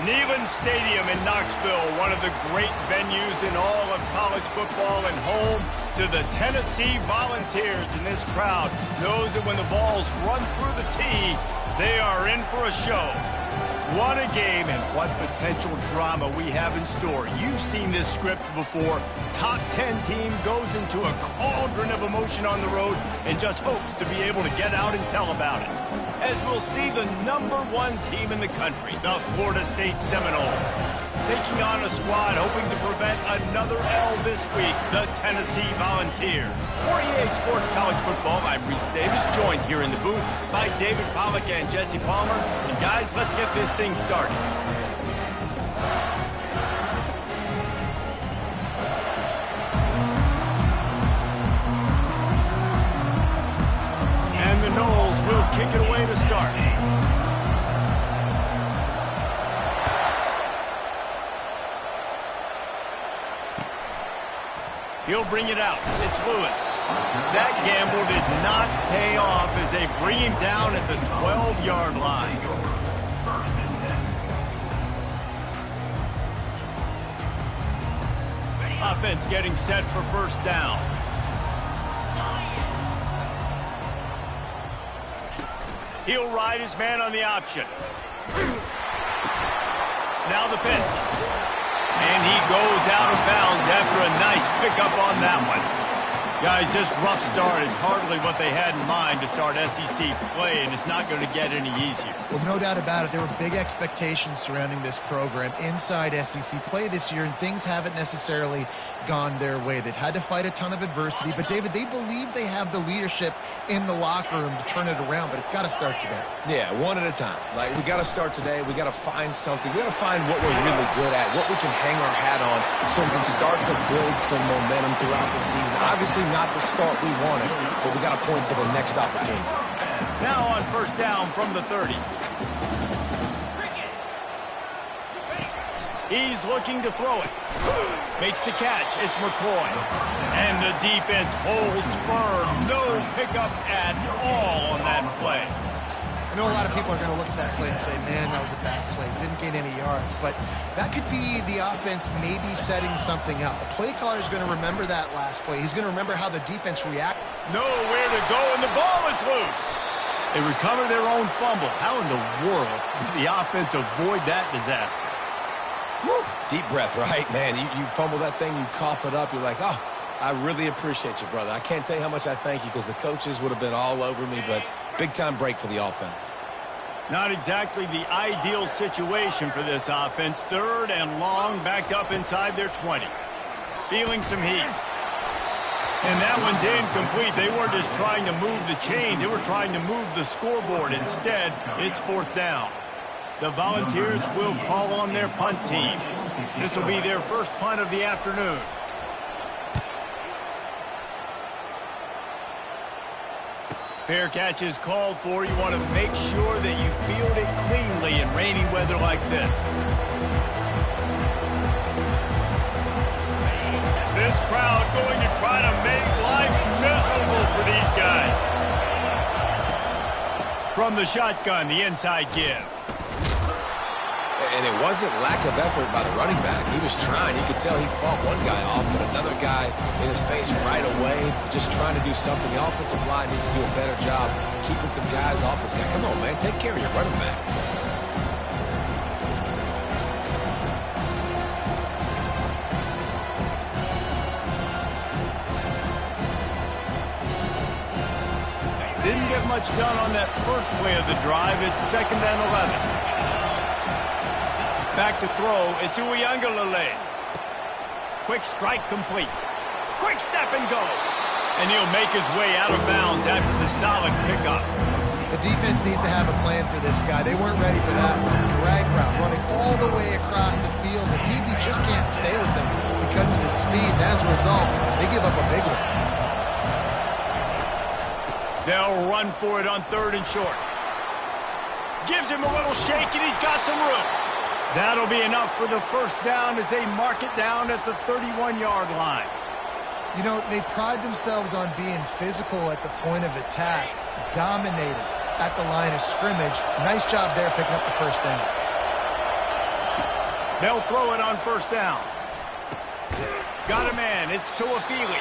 Neyland Stadium in Knoxville, one of the great venues in all of college football and home to the Tennessee Volunteers. And this crowd knows that when the balls run through the tee, they are in for a show. What a game and what potential drama we have in store. You've seen this script before. Top 10 team goes into a cauldron of emotion on the road and just hopes to be able to get out and tell about it. As we'll see the #1 team in the country, the Florida State Seminoles, taking on a squad hoping to prevent another L this week, the Tennessee Volunteers. For EA Sports College Football, I'm Reese Davis, joined here in the booth by David Pollack and Jesse Palmer. And guys, let's get this thing started. And the Noles will kick it away to start. He'll bring it out. It's Lewis. That gamble did not pay off as they bring him down at the 12-yard line. Offense getting set for first down. He'll ride his man on the option. Now the pitch. And he goes out of bounds after a nice pickup on that one. Guys, this rough start is hardly what they had in mind to start SEC play, and it's not going to get any easier. Well, no doubt about it. There were big expectations surrounding this program inside SEC play this year, and things haven't necessarily gone their way. They've had to fight a ton of adversity, but, David, they believe they have the leadership in the locker room to turn it around, but it's got to start today. Yeah, one at a time. Like, we got to start today. We got to find something. We got to find what we're really good at, what we can hang our hat on so we can start to build some momentum throughout the season. Obviously, not the start we wanted, but we got to point to the next opportunity. Now on first down from the 30. He's looking to throw it. Makes the catch. It's McCoy. And the defense holds firm. No pickup at all on that play. I know a lot of people are going to look at that play and say, man, that was a bad play. Didn't gain any yards. But that could be the offense maybe setting something up. The play caller is going to remember that last play. He's going to remember how the defense reacted. Nowhere to go, and the ball is loose. They recover their own fumble. How in the world did the offense avoid that disaster? Woo. Deep breath, right? Man, you fumble that thing, you cough it up, you're like, oh, I really appreciate you, brother. I can't tell you how much I thank you because the coaches would have been all over me, but big-time break for the offense. Not exactly the ideal situation for this offense. Third and long, backed up inside their 20. Feeling some heat. And that one's incomplete. They weren't just trying to move the chains. They were trying to move the scoreboard. Instead, it's fourth down. The Volunteers will call on their punt team. This will be their first punt of the afternoon. Fair catch is called for. You want to make sure that you field it cleanly in rainy weather like this. This crowd going to try to make life miserable for these guys. From the shotgun, the inside give. And it wasn't lack of effort by the running back. He was trying. You could tell he fought one guy off, but another guy in his face right away, just trying to do something. The offensive line needs to do a better job keeping some guys off this guy. Come on, man. Take care of your running back. Didn't get much done on that first play of the drive. It's 2nd and 11. Back to throw. It's Uiagalelei. Quick strike complete. Quick step and go. And he'll make his way out of bounds after the solid pickup. The defense needs to have a plan for this guy. They weren't ready for that one. Drag route running all the way across the field. The DB just can't stay with him because of his speed. And as a result, they give up a big one. They'll run for it on 3rd and short. Gives him a little shake, and he's got some room. That'll be enough for the first down as they mark it down at the 31-yard line. You know, they pride themselves on being physical at the point of attack, dominating at the line of scrimmage. Nice job there picking up the first down. They'll throw it on first down. Got a man. It's Tuafili.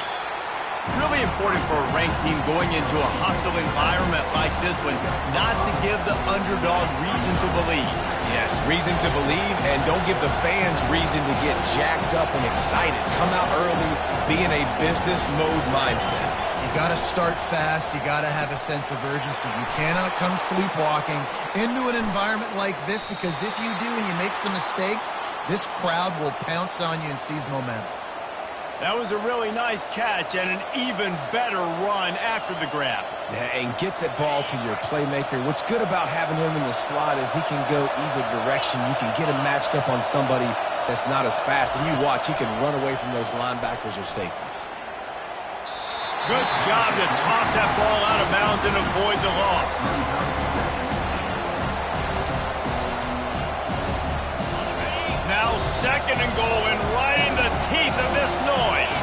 Really important for a ranked team going into a hostile environment like this one not to give the underdog reason to believe. Yes, reason to believe, and don't give the fans reason to get jacked up and excited. Come out early, be in a business mode mindset. You got to start fast. You got to have a sense of urgency. You cannot come sleepwalking into an environment like this, because if you do and you make some mistakes, this crowd will pounce on you and seize momentum. That was a really nice catch and an even better run after the grab. Yeah, and get that ball to your playmaker. What's good about having him in the slot is he can go either direction. You can get him matched up on somebody that's not as fast, and you watch, he can run away from those linebackers or safeties. Good job to toss that ball out of bounds and avoid the loss. Now second and goal, and right in the teeth of this noise.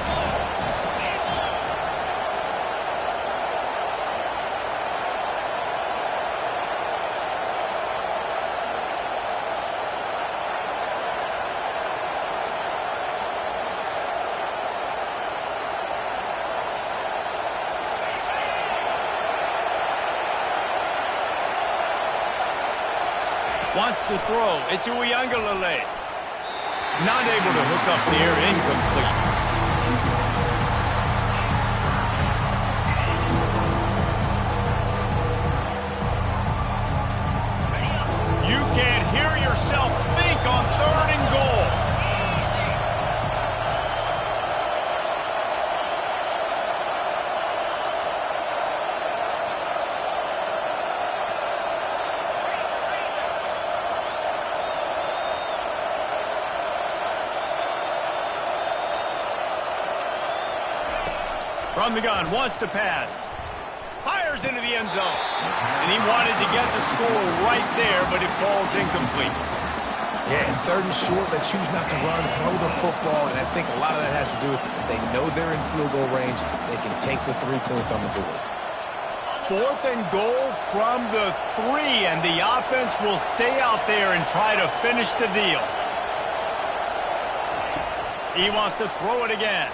Wants to throw. It's Uiagalelei. Not able to hook up there. Incomplete. You can't hear yourself think on third and goal. From the gun, wants to pass. Fires into the end zone. And he wanted to get the score right there, but it falls incomplete. Yeah, and third and short, they choose not to run, throw the football, and I think a lot of that has to do with they know they're in field goal range. They can take the 3 points on the board. Fourth and goal from the 3, and the offense will stay out there and try to finish the deal. He wants to throw it again.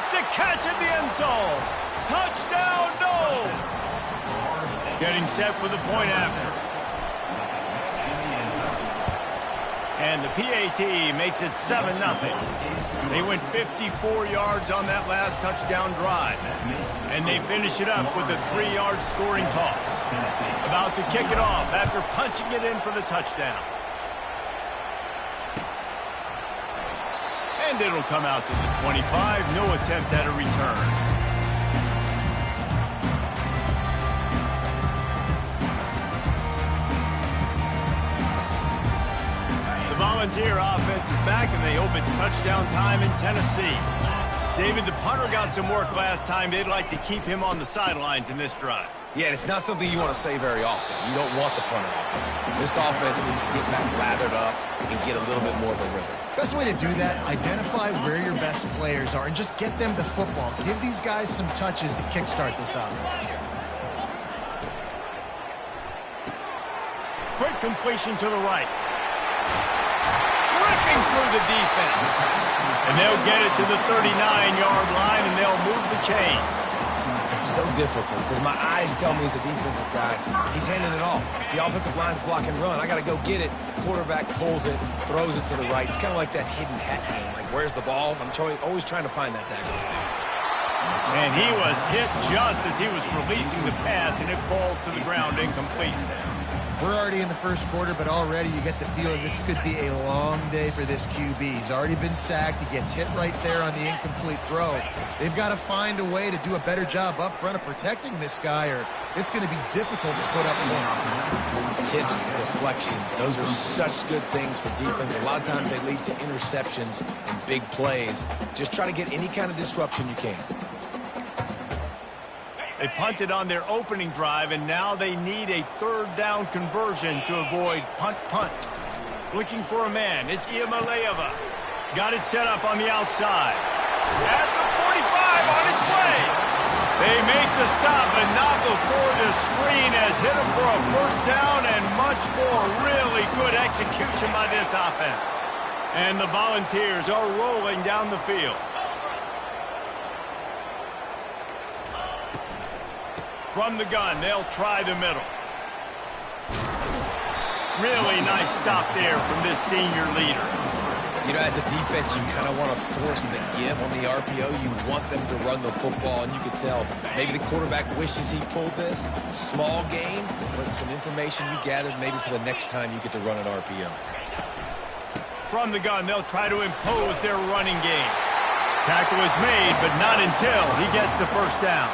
A catch in the end zone. Touchdown, no. Getting set for the point after. And the PAT makes it 7-0. They went 54 yards on that last touchdown drive. And they finish it up with a 3-yard scoring toss. About to kick it off after punching it in for the touchdown. And it'll come out to the 25. No attempt at a return. The Volunteer offense is back, and they hope it's touchdown time in Tennessee. David, the punter got some work last time. They'd like to keep him on the sidelines in this drive. Yeah, it's not something you want to say very often. You don't want the punter out there. This offense needs to get back lathered up and get a little bit more of a rhythm. Best way to do that, identify where your best players are and just get them the football. Give these guys some touches to kickstart this offense here. Quick completion to the right. Ripping through the defense. And they'll get it to the 39-yard line, and they'll move the chains. It's so difficult because my eyes tell me as a defensive guy, he's handing it off. The offensive line's block and run. I got to go get it. Quarterback pulls it, throws it to the right. It's kind of like that hidden hat game. Like, where's the ball? I'm always trying to find that daggone thing. And he was hit just as he was releasing the pass, and it falls to the ground incomplete. We're already in the first quarter, but already you get the feeling this could be a long day for this QB. He's already been sacked. He gets hit right there on the incomplete throw. They've got to find a way to do a better job up front of protecting this guy, or it's going to be difficult to put up points. Tips, deflections, those are such good things for defense. A lot of times they lead to interceptions and big plays. Just try to get any kind of disruption you can. They punted on their opening drive, and now they need a third down conversion to avoid punt. Looking for a man. It's Iamaleava. Got it set up on the outside. At the 45, on its way. They make the stop, but not before the screen has hit him for a first down and much more. Really good execution by this offense. And the Volunteers are rolling down the field. From the gun, they'll try the middle. Really nice stop there from this senior leader. You know, as a defense, you kind of want to force the give on the RPO. You want them to run the football, and you can tell maybe the quarterback wishes he pulled this. Small game, but some information you gathered maybe for the next time you get to run an RPO. From the gun, they'll try to impose their running game. Tackle is made, but not until he gets the first down.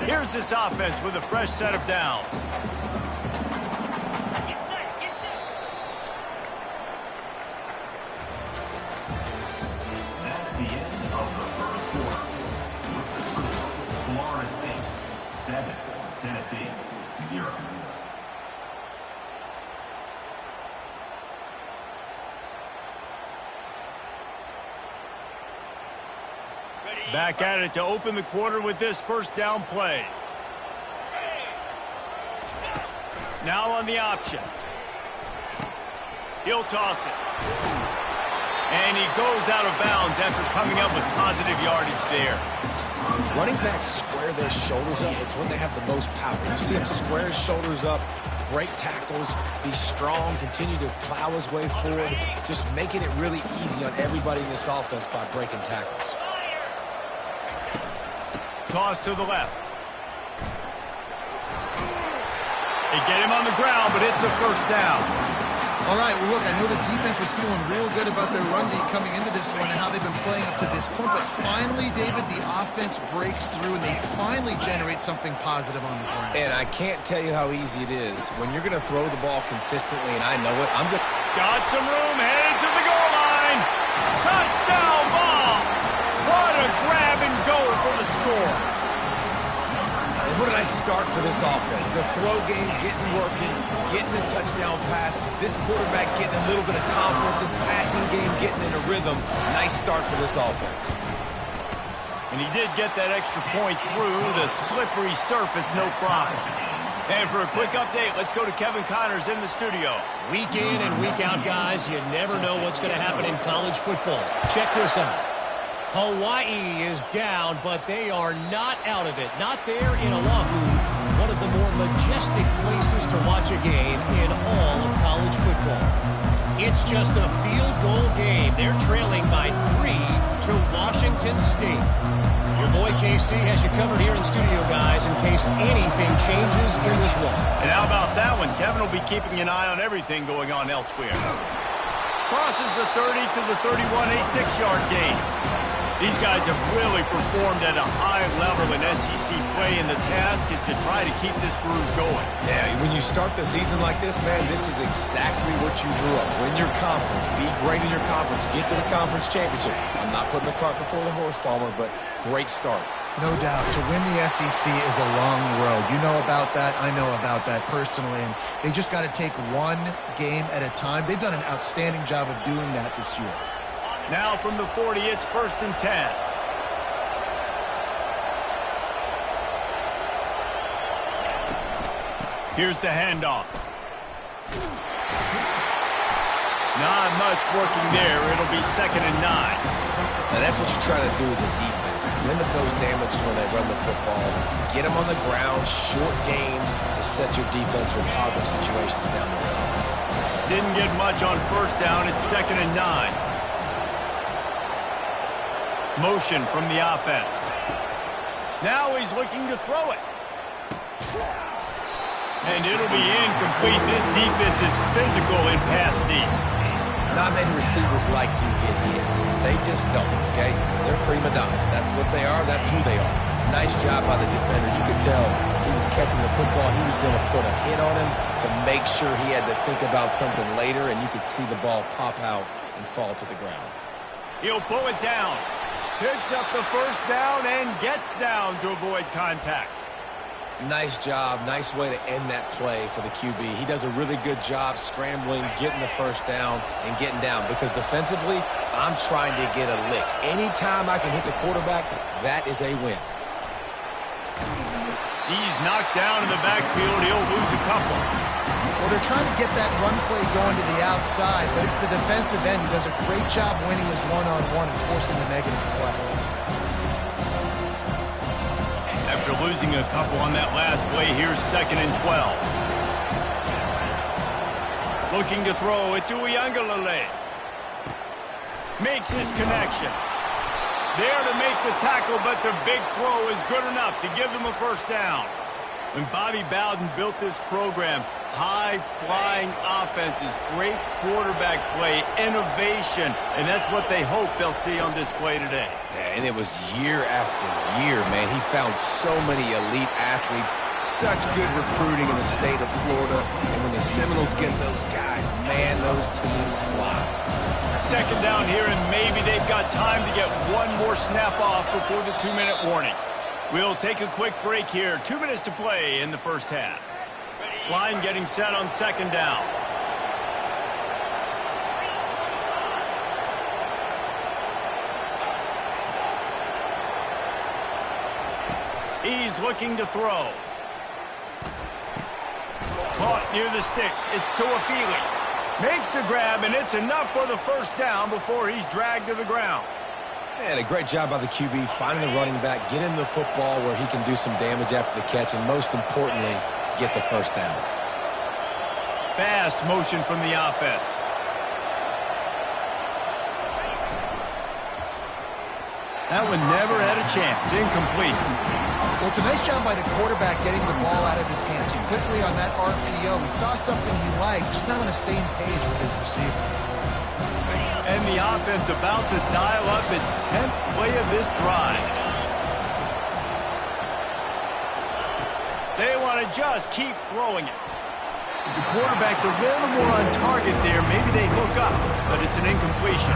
Here's this offense with a fresh set of downs. That's the end of the first quarter. Florida State 7, Tennessee 0. Back at it to open the quarter with this first down play. Now on the option. He'll toss it. And he goes out of bounds after coming up with positive yardage there. Running backs square their shoulders up. It's when they have the most power. You see him square his shoulders up, break tackles, be strong, continue to plow his way forward, just making it really easy on everybody in this offense by breaking tackles. Toss to the left. They get him on the ground, but it's a first down. All right, well, look, I know the defense was feeling real good about their run D coming into this one and how they've been playing up to this point, but finally, David, the offense breaks through and they finally generate something positive on the ground. And I can't tell you how easy it is. When you're going to throw the ball consistently, and I know it, I'm going to... Got some room, headed to the goal line. Touchdown ball. What a grab and go for the score. And what did I start for this offense? The throw game getting working, getting the touchdown pass. This quarterback getting a little bit of confidence. This passing game getting in a rhythm. Nice start for this offense. And he did get that extra point through the slippery surface, no problem. And for a quick update, let's go to Kevin Connors in the studio. Week in and week out, guys, you never know what's going to happen in college football. Check this out. Hawaii is down, but they are not out of it. Not there in Oahu, one of the more majestic places to watch a game in all of college football. It's just a field goal game. They're trailing by 3 to Washington State. Your boy KC has you covered here in studio, guys, in case anything changes in this one. And how about that one? Kevin will be keeping an eye on everything going on elsewhere. Crosses the 30 to the 31, a 6-yard gain. These guys have really performed at a high level in SEC play, and the task is to try to keep this groove going. Yeah, when you start the season like this, man, this is exactly what you drew up. Win your conference, be great in your conference, get to the conference championship. I'm not putting the cart before the horse, Palmer, but great start. No doubt. To win the SEC is a long road. You know about that. I know about that personally. And they just got to take one game at a time. They've done an outstanding job of doing that this year. Now from the 40, it's 1st and 10. Here's the handoff. Not much working there. It'll be 2nd and 9. Now that's what you try to do as a defense. Limit those damages when they run the football. Get them on the ground, short gains to set your defense for positive situations down the road. Didn't get much on 1st down. It's 2nd and 9. Motion from the offense. Now he's looking to throw it. And it'll be incomplete. This defense is physical in pass deep. Not many receivers like to get hit. They just don't, okay? They're prima donnas. That's what they are. That's who they are. Nice job by the defender. You could tell he was catching the football. He was going to put a hit on him to make sure he had to think about something later, and you could see the ball pop out and fall to the ground. He'll pull it down. Picks up the 1st down and gets down to avoid contact. Nice job. Nice way to end that play for the QB. He does a really good job scrambling, getting the 1st down, and getting down. Because defensively, I'm trying to get a lick. Anytime I can hit the quarterback, that is a win. He's knocked down in the backfield. He'll lose a couple. Well, they're trying to get that run play going to the outside, but it's the defensive end who does a great job winning his one-on-one and forcing the negative play. After losing a couple on that last play, here's 2nd and 12. Looking to throw, it's Ncaa. Makes his connection. There to make the tackle, but the big throw is good enough to give them a first down. When Bobby Bowden built this program, high-flying offenses, great quarterback play, innovation, and that's what they hope they'll see on display today. Yeah, and it was year after year, man. He found so many elite athletes, such good recruiting in the state of Florida, and when the Seminoles get those guys, man, those teams fly. 2nd down here, and maybe they've got time to get one more snap off before the 2-minute warning. We'll take a quick break here. 2 minutes to play in the first half. Line getting set on 2nd down. He's looking to throw. Caught near the sticks. It's Tuafili. Makes the grab, and it's enough for the first down before he's dragged to the ground. Man, a great job by the QB, finding the running back, get him the football where he can do some damage after the catch, and most importantly, get the first down. Fast motion from the offense. That one never had a chance. Incomplete. Well, it's a nice job by the quarterback getting the ball out of his hands quickly on that RPO. He saw something he liked, just not on the same page with his receiver. And the offense about to dial up its 10th play of this drive. They want to just keep throwing it. If the quarterback's a little more on target there, maybe they hook up, but it's an incompletion.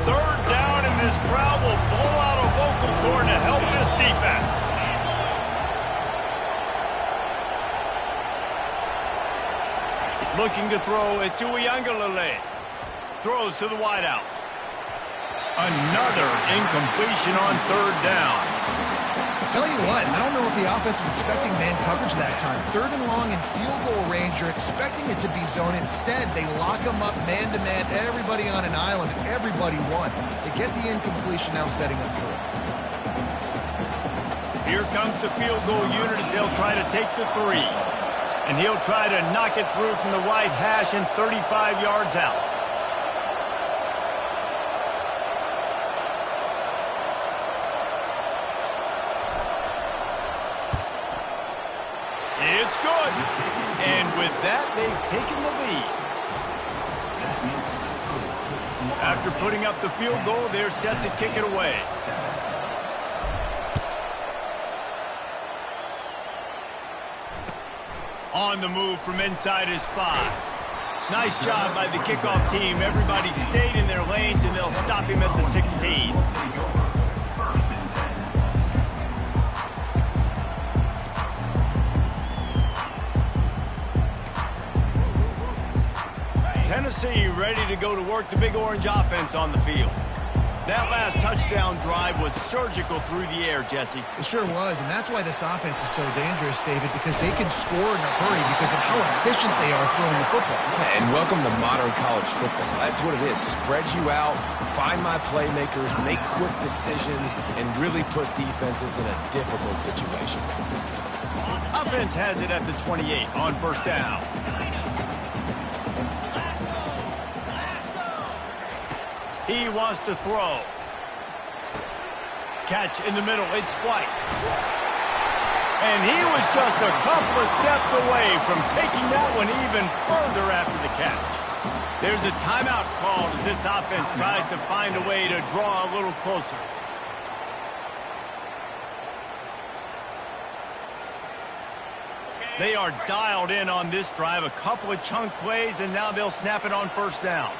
Third down, and this crowd will blow out a vocal cord to help this defense. Looking to throw, it's Ncaa. Throws to the wideout. Another incompletion on 3rd down. I'll tell you what, I don't know if the offense was expecting man coverage that time. 3rd and long in field goal range, you're expecting it to be zone. Instead, they lock them up man-to-man, everybody on an island, and everybody won. They get the incompletion, now setting up 4th. Here comes the field goal unit as they'll try to take the 3. And he'll try to knock it through from the right hash and 35 yards out. It's good. And with that, they've taken the lead. After putting up the field goal, they're set to kick it away. On the move from inside his 5. Nice job by the kickoff team. Everybody stayed in their lanes, and they'll stop him at the 16. Tennessee ready to go to work the Big Orange offense on the field. That last touchdown drive was surgical through the air, Jesse. It sure was, and that's why this offense is so dangerous, David, because they can score in a hurry because of how efficient they are throwing the football. And welcome to modern college football. That's what it is. Spread you out, find my playmakers, make quick decisions, and really put defenses in a difficult situation. Offense has it at the 28 on 1st down. He wants to throw. Catch in the middle. It's White. And he was just a couple of steps away from taking that one even further after the catch. There's a timeout called as this offense tries to find a way to draw a little closer. They are dialed in on this drive. A couple of chunk plays, and now they'll snap it on 1st down.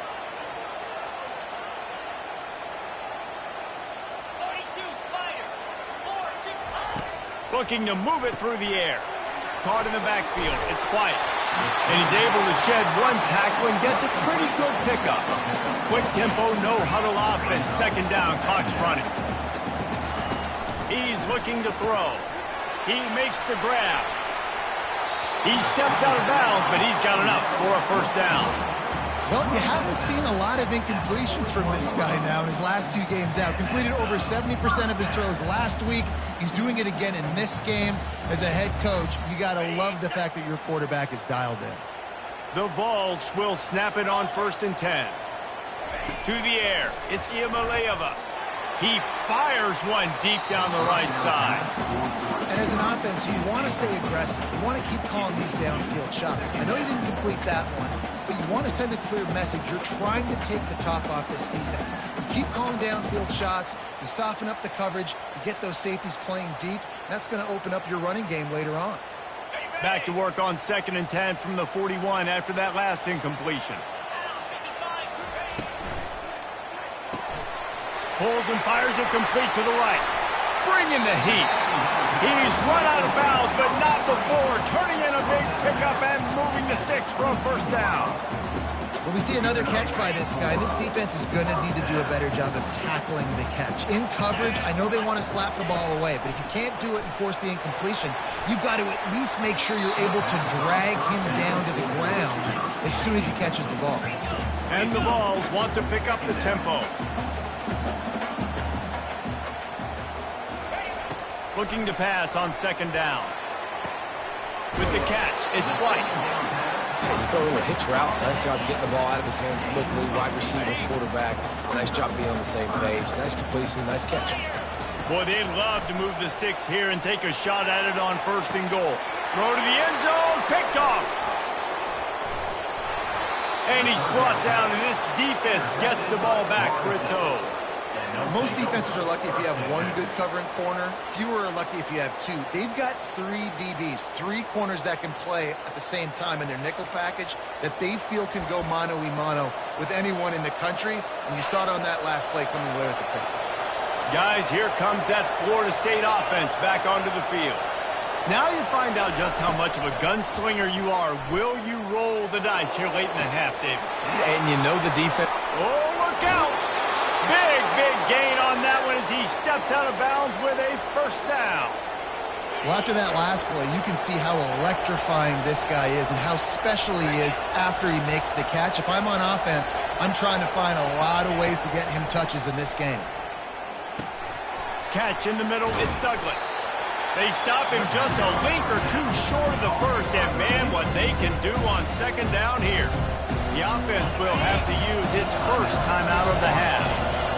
Looking to move it through the air. Caught in the backfield. It's White. And he's able to shed one tackle and gets a pretty good pickup. Quick tempo, no huddle offense. Second down, clock's running. He's looking to throw. He makes the grab. He steps out of bounds, but he's got enough for a first down. Well, you haven't seen a lot of incompletions from this guy now in his last 2 games out. Completed over 70% of his throws last week. He's doing it again in this game. As a head coach, you got to love the fact that your quarterback is dialed in. The Vols will snap it on 1st and 10. To the air, it's Ncaa. He fires one deep down the right side. And as an offense, you want to stay aggressive. You want to keep calling these downfield shots. I know you didn't complete that one, but you want to send a clear message. You're trying to take the top off this defense. You keep calling downfield shots. You soften up the coverage. You get those safeties playing deep. That's going to open up your running game later on. Back to work on 2nd and 10 from the 41 after that last incompletion. Pulls and fires it complete to the right. Bringing the heat. He's run out of bounds, but not before. Turning in a big pickup and moving the sticks for a first down. When we see another catch by this guy, this defense is going to need to do a better job of tackling the catch. In coverage, I know they want to slap the ball away, but if you can't do it and force the incompletion, you've got to at least make sure you're able to drag him down to the ground as soon as he catches the ball. And the Vols want to pick up the tempo. Looking to pass on 2nd down. With the catch, it's White. He's throwing a hitch route. Nice job getting the ball out of his hands quickly. Wide receiver, quarterback. Nice job being on the same page. Nice completion, nice catch. Boy, they'd love to move the sticks here and take a shot at it on 1st and goal. Throw to the end zone, picked off. And he's brought down, and this defense gets the ball back for its own. Most defenses are lucky if you have one good covering corner. Fewer are lucky if you have 2. They've got 3 DBs, 3 corners that can play at the same time in their nickel package that they feel can go mano-a-mano with anyone in the country. And you saw it on that last play coming away with the pick. Guys, here comes that Florida State offense back onto the field. Now you find out just how much of a gunslinger you are. Will you roll the dice here late in the half, David? And you know the defense. Oh, look out! Big gain on that one as he steps out of bounds with a first down. Well, after that last play, you can see how electrifying this guy is and how special he is after he makes the catch. If I'm on offense, I'm trying to find a lot of ways to get him touches in this game. Catch in the middle, it's Douglas. They stop him just a link or 2 short of the first, and man, what they can do on 2nd down here. The offense will have to use its first timeout of the half.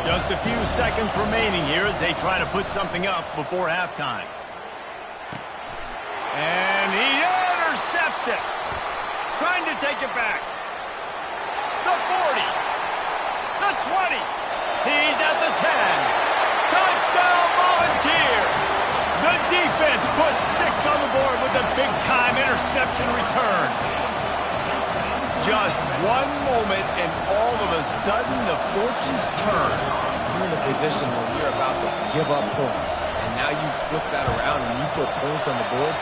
Just a few seconds remaining here as they try to put something up before halftime. And he intercepts it. Trying to take it back. The 40. The 20. He's at the 10. Touchdown Volunteers. The defense puts 6 on the board with a big-time interception return. Just one moment, and all of a sudden, the fortunes turn. You're in a position where you're about to give up points, and now you flip that around and you put points on the board.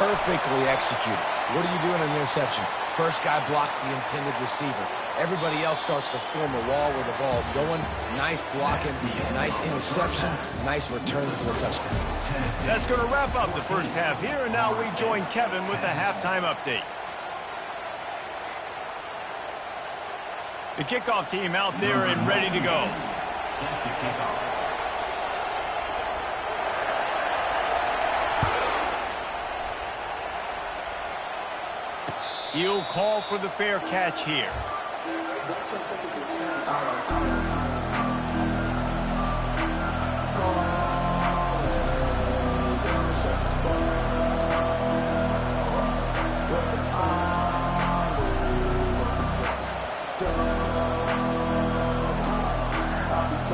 Perfectly executed. What are you doing in an interception? First guy blocks the intended receiver. Everybody else starts to form a wall where the ball's going. Nice blocking, nice interception, nice return for the touchdown. That's going to wrap up the first half here, and now we join Kevin with the halftime update. The kickoff team out there and ready to go. He'll call for the fair catch here.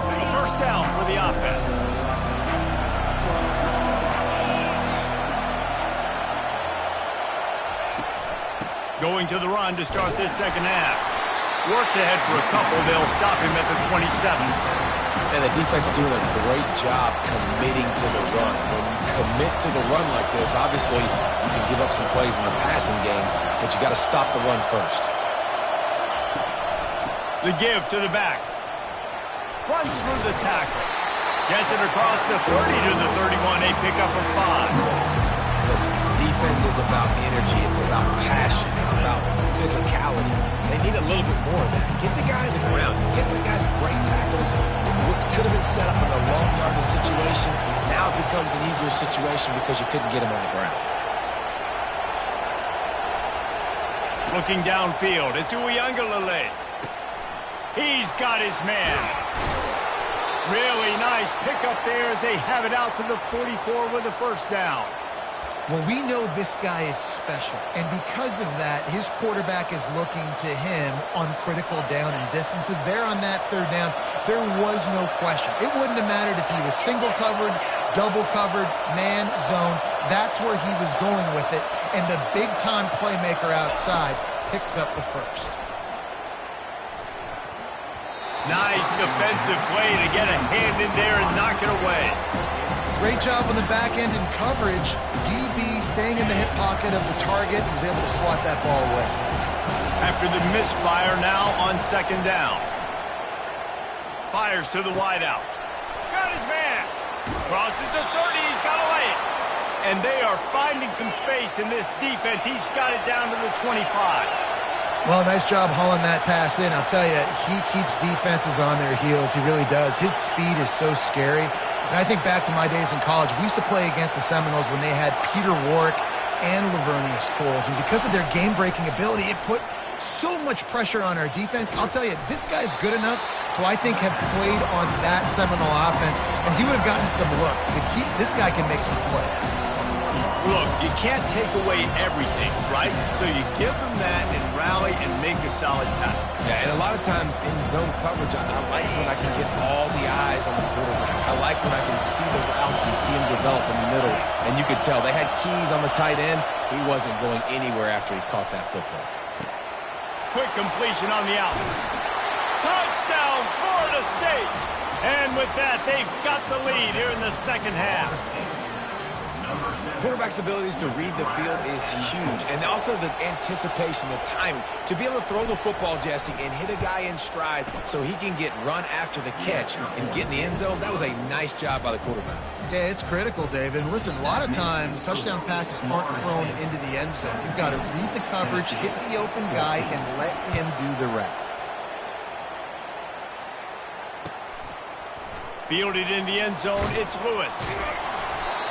A first down for the offense. Going to the run to start this second half. Works ahead for a couple. They'll stop him at the 27. And the defense doing a great job committing to the run. When you commit to the run like this, obviously you can give up some plays in the passing game, but you got to stop the run first. The give to the back. Runs through the tackle. Gets it across the 30 to the 31. A pickup of 5. Listen, defense is about energy. It's about passion. It's about physicality. They need a little bit more of that. Get the guy in the ground. Get the guys great tackles. What could have been set up in a long yardage situation, now it becomes an easier situation because you couldn't get him on the ground. Looking downfield, it's Ncaa. He's got his man. Really nice pickup there as they have it out to the 44 with a first down. Well, we know this guy is special, and because of that, his quarterback is looking to him on critical down and distances. There on that third down, there was no question. It wouldn't have mattered if he was single covered, double covered, man, zone. That's where he was going with it, and the big-time playmaker outside picks up the first. Nice defensive play to get a hand in there and knock it away. Great job on the back end in coverage. DB staying in the hip pocket of the target and was able to swat that ball away. After the misfire, now on second down. Fires to the wideout. Got his man. Crosses the 30. He's got to lay it. And they are finding some space in this defense. He's got it down to the 25. Well, nice job hauling that pass in. I'll tell you, he keeps defenses on their heels. He really does. His speed is so scary. And I think back to my days in college. We used to play against the Seminoles when they had Peter Warrick and Lavernius Coles. And because of their game-breaking ability, it put so much pressure on our defense. I'll tell you, this guy's good enough to, I think, have played on that Seminole offense, and he would have gotten some looks. But this guy can make some plays. Look, you can't take away everything, right? So you give them that and rally and make a solid tackle. Yeah, and a lot of times in zone coverage, I like when I can get all the eyes on the quarterback. I like when I can see the routes and see him develop in the middle. And you could tell they had keys on the tight end. He wasn't going anywhere after he caught that football. Quick completion on the out. Touchdown, Florida State! And with that, they've got the lead here in the second half. Quarterback's abilities to read the field is huge, and also the anticipation, the timing. To be able to throw the football, Jesse, and hit a guy in stride so he can get run after the catch and get in the end zone, that was a nice job by the quarterback. Yeah, it's critical, David. And listen, a lot of times, touchdown passes aren't thrown into the end zone. You've got to read the coverage, hit the open guy, and let him do the rest. Fielded in the end zone, it's Lewis.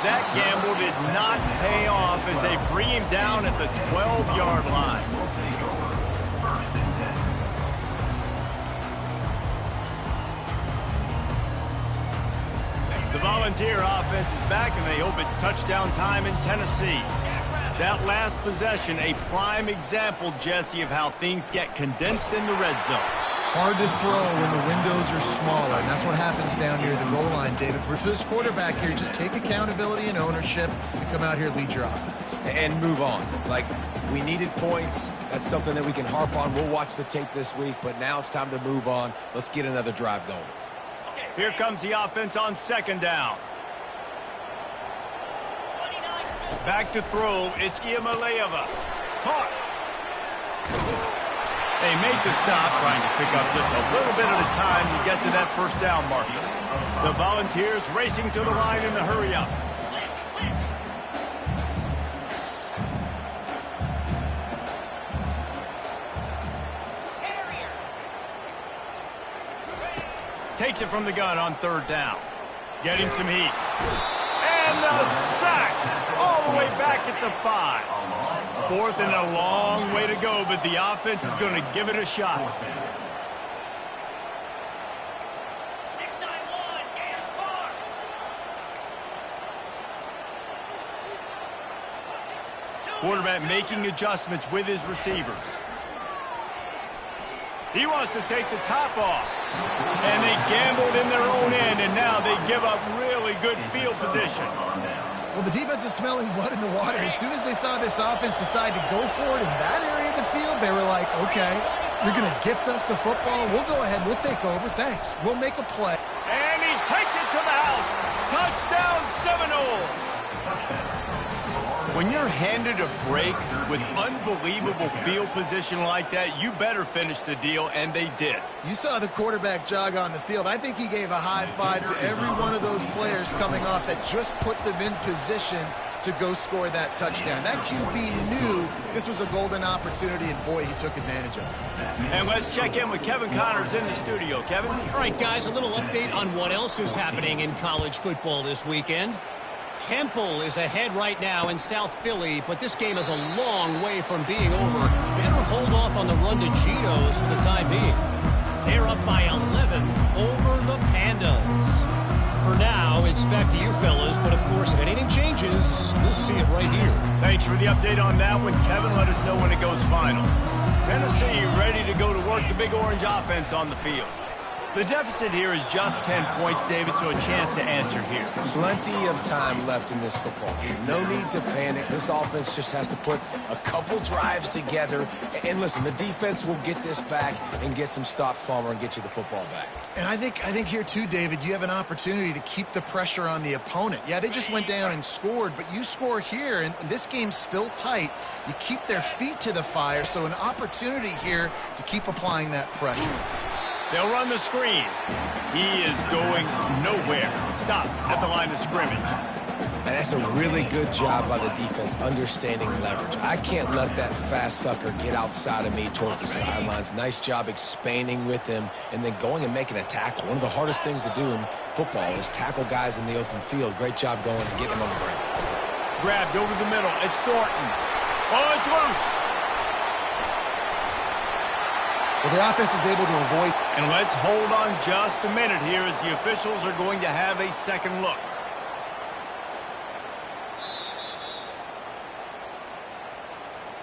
That gamble did not pay off as they bring him down at the 12-yard line. The Volunteer offense is back, and they hope it's touchdown time in Tennessee. That last possession, a prime example, Jesse, of how things get condensed in the red zone. Hard to throw when the windows are smaller, and that's what happens down near the goal line, David. For this quarterback here, just take accountability and ownership and come out here and lead your offense. And move on. Like, we needed points. That's something that we can harp on. We'll watch the tape this week, but now it's time to move on. Let's get another drive going. Here comes the offense on second down. Back to throw, it's Ncaa. Caught. They make the stop, trying to pick up just a little bit at a time to get to that first down marker. The Volunteers racing to the line in the hurry-up. Takes it from the gun on third down. Getting some heat. And a sack all the way back at the 5. Fourth and a long way to go, but the offense is going to give it a shot. Quarterback making adjustments with his receivers. He wants to take the top off. And they gambled in their own end, and now they give up really good field position. Well, the defense is smelling blood in the water. As soon as they saw this offense decide to go for it in that area of the field, they were like, okay, You're going to gift us the football? We'll go ahead. We'll take over. Thanks. We'll make a play. And he takes it to the house. Touchdown, Seminoles. When you're handed a break with unbelievable field position like that, you better finish the deal, and they did. You saw the quarterback jog on the field. I think he gave a high five to every one of those players coming off that just put them in position to go score that touchdown. That QB knew this was a golden opportunity, and boy, he took advantage of it. And let's check in with Kevin Connors in the studio. Kevin? All right, guys, a little update on what else is happening in college football this weekend. Temple is ahead right now in South Philly, but this game is a long way from being over. Better hold off on the run to Cheetos for the time being. They're up by 11 over the Pandas. For now, it's back to you fellas, but of course, if anything changes, we'll see it right here. Thanks for the update on that one, Kevin. Let us know when it goes final. Tennessee ready to go to work, the Big Orange offense on the field. The deficit here is just 10 points, David, so a chance to answer here. Plenty of time left in this football game. No need to panic. This offense just has to put a couple drives together. And listen, the defense will get this back and get some stops, Palmer, and get you the football back. And I think here too, David, you have an opportunity to keep the pressure on the opponent. Yeah, they just went down and scored, but you score here, and this game's still tight. You keep their feet to the fire, so an opportunity here to keep applying that pressure. They'll run the screen. He is going nowhere. Stop at the line of scrimmage. And that's a really good job by the defense understanding leverage. I can't let that fast sucker get outside of me towards the sidelines. Nice job expanding with him and then going and making a tackle. One of the hardest things to do in football is tackle guys in the open field. Great job going and getting them on the ground. Grabbed over the middle. It's Thornton. Oh, it's loose. Well, the offense is able to avoid. And let's hold on just a minute here as the officials are going to have a second look.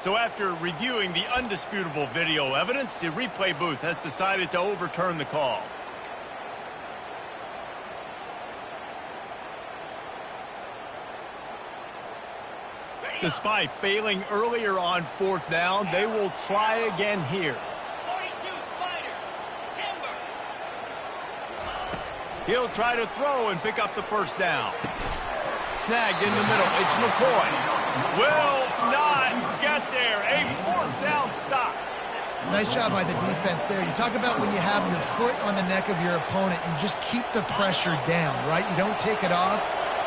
So after reviewing the undisputable video evidence, the replay booth has decided to overturn the call. Despite failing earlier on fourth down, they will try again here. He'll try to throw and pick up the first down. Snagged in the middle. It's McCoy. Will not get there. A fourth down stop. Nice job by the defense there. You talk about when you have your foot on the neck of your opponent, you just keep the pressure down, right? You don't take it off.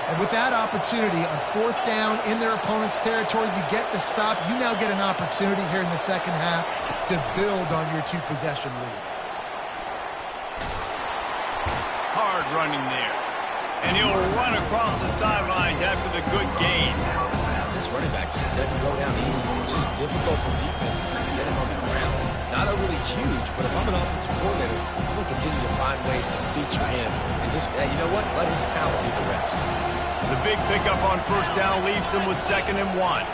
And with that opportunity on fourth down in their opponent's territory, you get the stop. You now get an opportunity here in the second half to build on your two-possession lead. Hard running there. And he'll run across the sidelines after the good gain. This running back just doesn't go down easy. It's just difficult for defenses to get him on the ground. Not overly huge, but if I'm an offensive coordinator, I'm going to continue to find ways to feature him. And just, you know what? Let his talent do the rest. The big pickup on first down leaves them with 2nd and 1.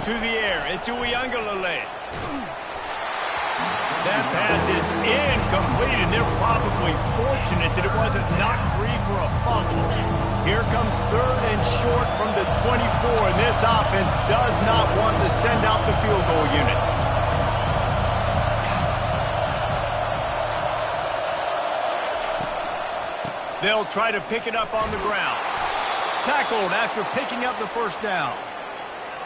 To the air. It's Uiagalelei. That pass is incomplete, and they're probably fortunate that it wasn't knocked free for a fumble. Here comes 3rd and short from the 24, and this offense does not want to send out the field goal unit. They'll try to pick it up on the ground. Tackled after picking up the first down.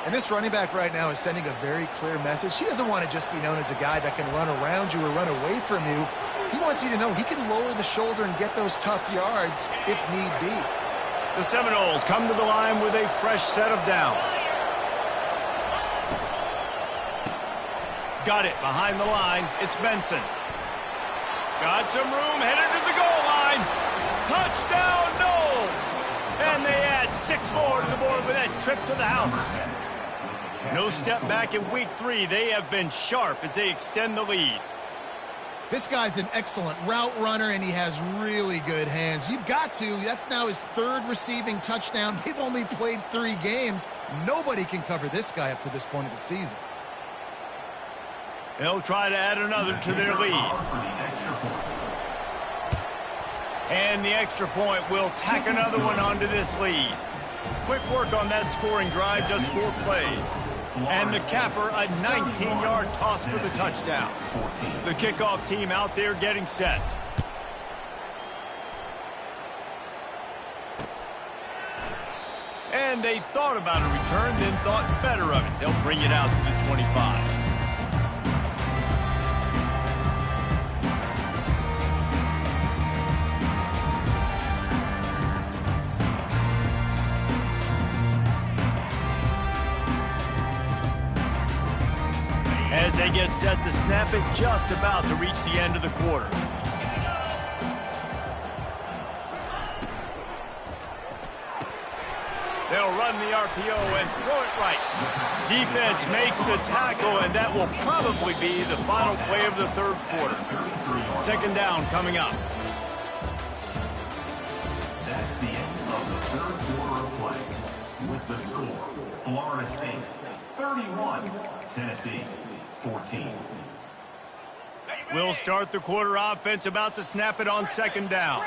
And this running back right now is sending a very clear message. He doesn't want to just be known as a guy that can run around you or run away from you. He wants you to know he can lower the shoulder and get those tough yards if need be. The Seminoles come to the line with a fresh set of downs. Got it behind the line. It's Benson. Got some room, headed to the goal line. Touchdown, Noles! And they add 6 more to the board with that trip to the house. No step back in week 3. They have been sharp as they extend the lead. This guy's an excellent route runner, and he has really good hands. You've got to. That's now his 3rd receiving touchdown. They've only played 3 games. Nobody can cover this guy up to this point of the season. They'll try to add another to their lead. And the extra point will tack another one onto this lead. Quick work on that scoring drive, just 4 plays. And the capper, a 19-yard toss for the touchdown. The kickoff team out there getting set. And they thought about a return, then thought better of it. They'll bring it out to the 25. As they get set to snap it, just about to reach the end of the quarter. They'll run the RPO and throw it right. Defense makes the tackle, and that will probably be the final play of the third quarter. Second down coming up. That's the end of the third quarter of play. With the score, Florida State 31, Tennessee 14. We'll start the quarter. Offense about to snap it on second down.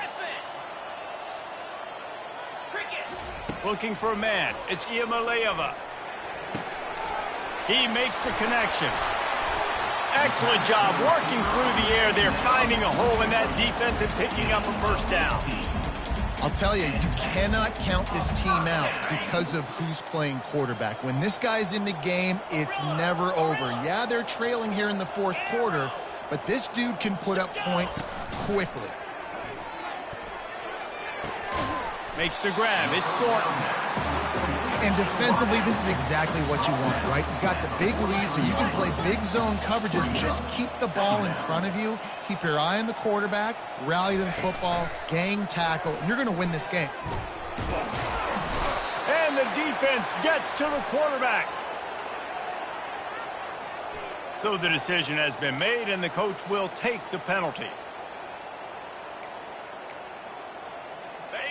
Looking for a man. It's Iamaleava. He makes the connection. Excellent job working through the air. They're finding a hole in that defense and picking up a first down. I'll tell you, you cannot count this team out because of who's playing quarterback. When this guy's in the game, it's never over. Yeah, they're trailing here in the fourth quarter, but this dude can put up points quickly. Makes the grab. It's Thornton. And defensively, this is exactly what you want, right? You got the big lead, so you can play big zone coverages. Just keep the ball in front of you. Keep your eye on the quarterback. Rally to the football. Gang tackle. And you're going to win this game. And the defense gets to the quarterback. So the decision has been made, and the coach will take the penalty.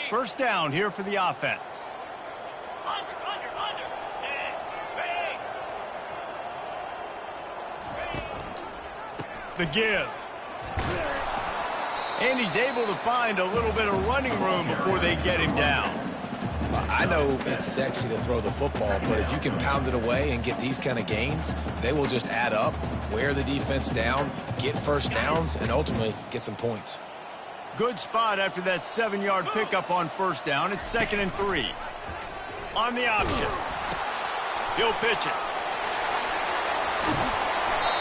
First down here for the offense. The give. And he's able to find a little bit of running room before they get him down. I know it's sexy to throw the football, but if you can pound it away and get these kind of gains, they will just add up, wear the defense down, get first downs, and ultimately get some points. Good spot after that 7-yard pickup on first down. It's 2nd and 3. On the option. He'll pitch it.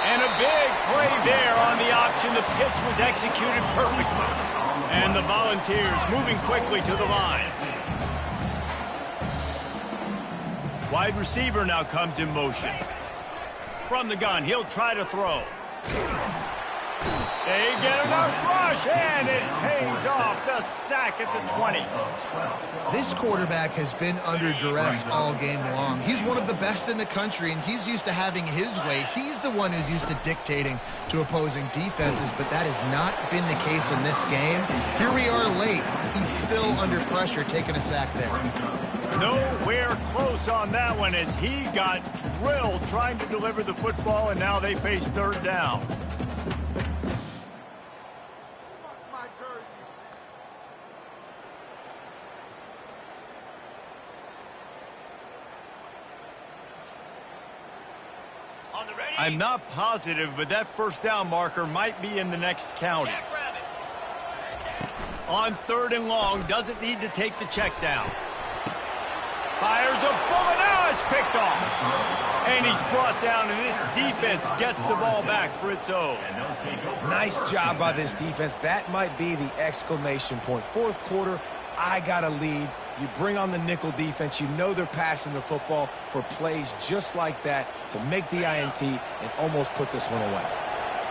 And a big play there on the option. The pitch was executed perfectly. And the Volunteers moving quickly to the line. Wide receiver now comes in motion. From the gun, he'll try to throw. They get enough rush, and it pays off. The sack at the 20. This quarterback has been under duress all game long. He's one of the best in the country, and he's used to having his way. He's the one who's used to dictating to opposing defenses, but that has not been the case in this game. Here we are late. He's still under pressure, taking a sack there. Nowhere close on that one as he got drilled trying to deliver the football, and now they face third down. I'm not positive, but that first down marker might be in the next county. On 3rd and long, doesn't need to take the check down. Fires a bullet. Now it's picked off. And he's brought down, and this defense gets the ball back for its own. Nice job by this defense. That might be the exclamation point. Fourth quarter, I got a lead. You bring on the nickel defense. You know they're passing the football for plays just like that to make the INT and almost put this one away.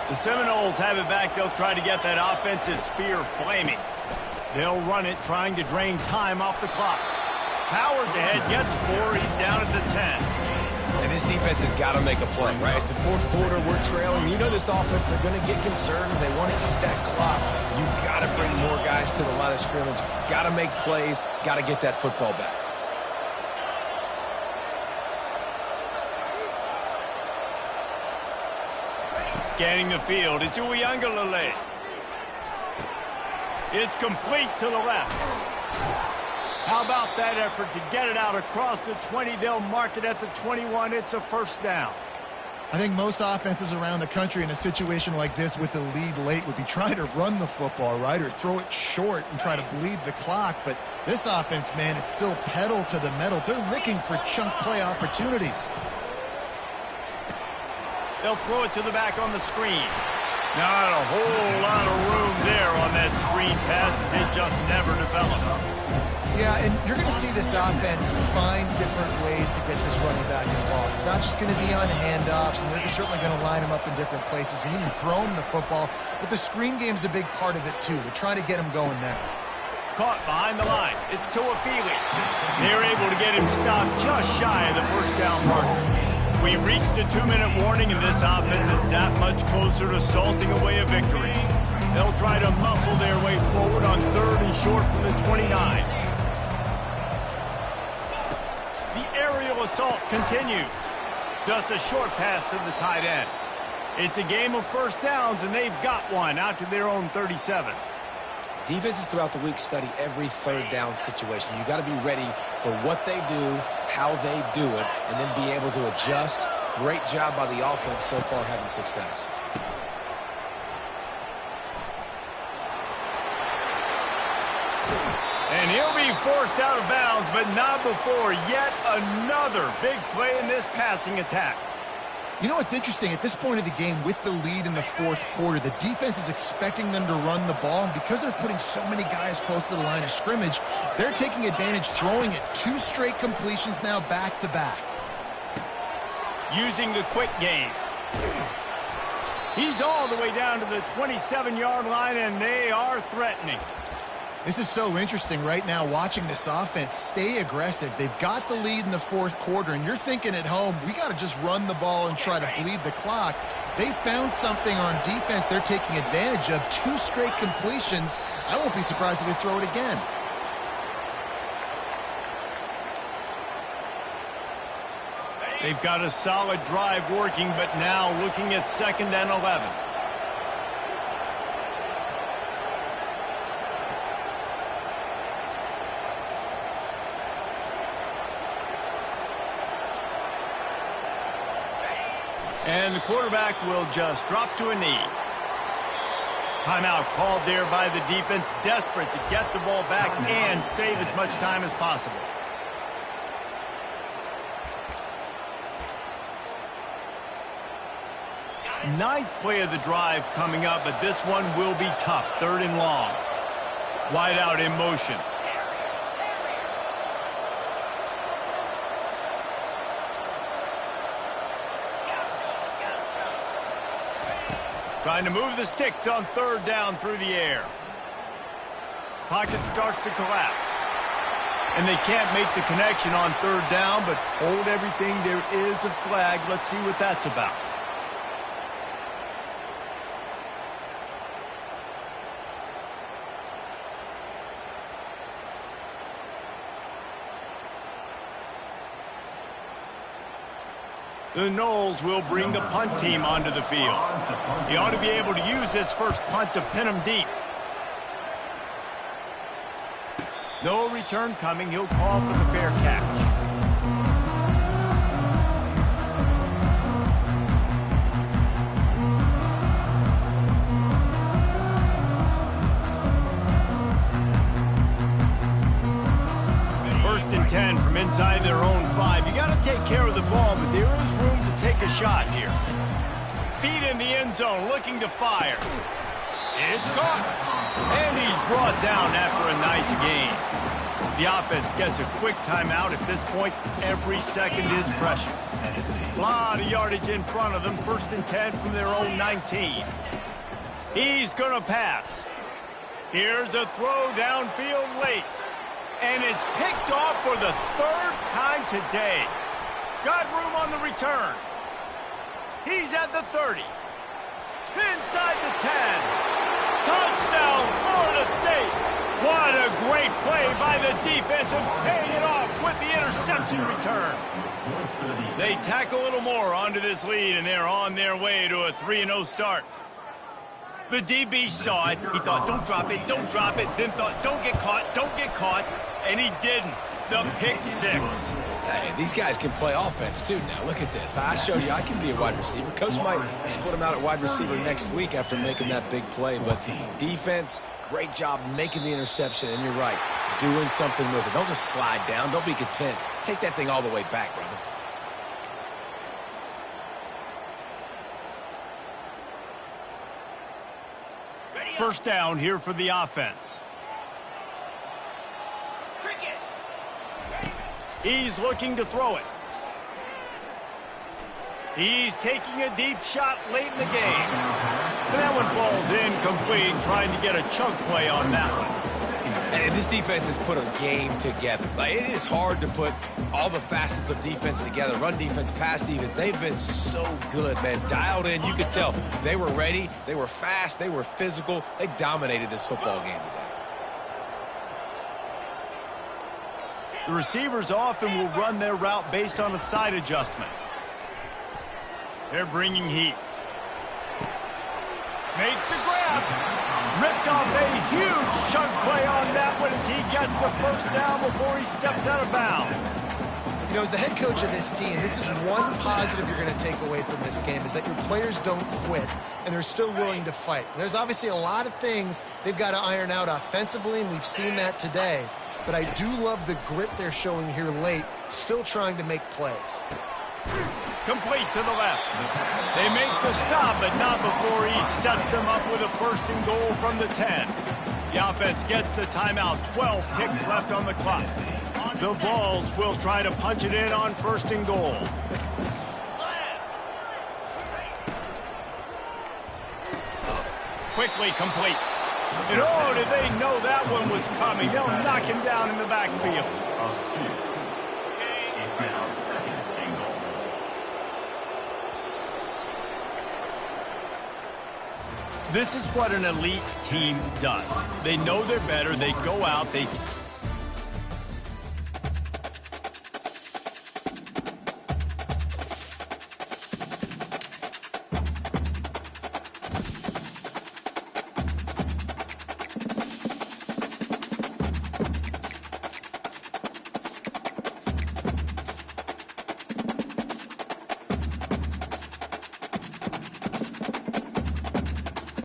The Seminoles have it back. They'll try to get that offensive spear flaming. They'll run it, trying to drain time off the clock. Powers ahead, gets 4. He's down at the 10. And this defense has got to make a play, right? It's the fourth quarter. We're trailing. You know this offense, they're going to get conservative. They want to eat that clock. You got to bring more guys to the line of scrimmage. Got to make plays. Got to get that football back. Scanning the field, it's Uiagalelei. It's complete to the left. How about that effort to get it out across the 20? They'll mark it at the 21. It's a first down. I think most offenses around the country in a situation like this with the lead late would be trying to run the football, right, or throw it short and try to bleed the clock. But this offense, man, it's still pedal to the metal. They're looking for chunk play opportunities. They'll throw it to the back on the screen. Not a whole lot of room there on that screen pass as it just never developed. Yeah, and you're going to see this offense find different ways to get this running back involved. It's not just going to be on handoffs, and they're certainly going to line them up in different places and even throw them the football. But the screen game's a big part of it, too. We're trying to get them going there. Caught behind the line. It's Tuafili. They're able to get him stopped just shy of the first down marker. We reached the 2-minute warning, and this offense is that much closer to salting away a victory. They'll try to muscle their way forward on 3rd and short from the 29. The aerial assault continues. Just a short pass to the tight end. It's a game of first downs, and they've got one out to their own 37. Defenses throughout the week study every third down situation. You got to be ready for what they do, how they do it, and then be able to adjust. Great job by the offense so far having success. And he'll be forced out of bounds, but not before yet another big play in this passing attack. You know what's interesting? At this point of the game, with the lead in the fourth quarter, the defense is expecting them to run the ball. And because they're putting so many guys close to the line of scrimmage, they're taking advantage, throwing it. 2 straight completions now back-to-back. Using the quick game. He's all the way down to the 27-yard line, and they are threatening. This is so interesting right now, watching this offense stay aggressive. They've got the lead in the fourth quarter, and you're thinking at home, we got to just run the ball and try to bleed the clock. They found something on defense they're taking advantage of. 2 straight completions. I won't be surprised if they throw it again. They've got a solid drive working, but now looking at 2nd and 11. And the quarterback will just drop to a knee. Timeout called there by the defense, desperate to get the ball back and save as much time as possible. Ninth play of the drive coming up, but this one will be tough. 3rd and long. Wide out in motion. Trying to move the sticks on 3rd down through the air. Pocket starts to collapse. And they can't make the connection on 3rd down, but hold everything. There is a flag. Let's see what that's about. The Noles will bring the punt team onto the field. He ought to be able to use this first punt to pin him deep. No return coming. He'll call for the fair catch. First and 10 from inside their own 5. You got to take care of the ball, but there is room to take a shot here. Feet in the end zone, looking to fire. It's caught. And he's brought down after a nice gain. The offense gets a quick timeout. At this point, every second is precious. A lot of yardage in front of them. First and 10 from their own 19. He's going to pass. Here's a throw downfield late. And it's picked off for the 3rd time today. Got room on the return. He's at the 30. Inside the 10. Touchdown, Florida State. What a great play by the defense and paying it off with the interception return. They tack a little more onto this lead, and they're on their way to a 3-0 start. The DB saw it. He thought, don't drop it, then thought, don't get caught, And he didn't. The pick six. Hey, these guys can play offense, too. Now, look at this. I showed you I can be a wide receiver. Coach might split him out at wide receiver next week after making that big play. But defense, great job making the interception. And you're right, doing something with it. Don't just slide down. Don't be content. Take that thing all the way back, brother. First down here for the offense. He's looking to throw it. He's taking a deep shot late in the game. And that one falls incomplete, trying to get a chunk play on that one. And this defense has put a game together. Like, it is hard to put all the facets of defense together. Run defense, pass defense. They've been so good, man. Dialed in. You could tell they were ready. They were fast. They were physical. They dominated this football game today. The receivers often will run their route based on a side adjustment. They're bringing heat. Makes the grab. Ripped off a huge chunk play on that one as he gets the first down before he steps out of bounds. You know, as the head coach of this team, this is one positive you're going to take away from this game, is that your players don't quit, and they're still willing to fight. There's obviously a lot of things they've got to iron out offensively, and we've seen that today. But I do love the grit they're showing here late, still trying to make plays. Complete to the left. They make the stop, but not before he sets them up with a first and goal from the 10. The offense gets the timeout. 12 ticks left on the clock. The Vols will try to punch it in on first and goal. Quickly complete. And oh, did they know that one was coming? They'll knock him down in the backfield. It's now second and goal. This is what an elite team does. They know they're better. They go out. They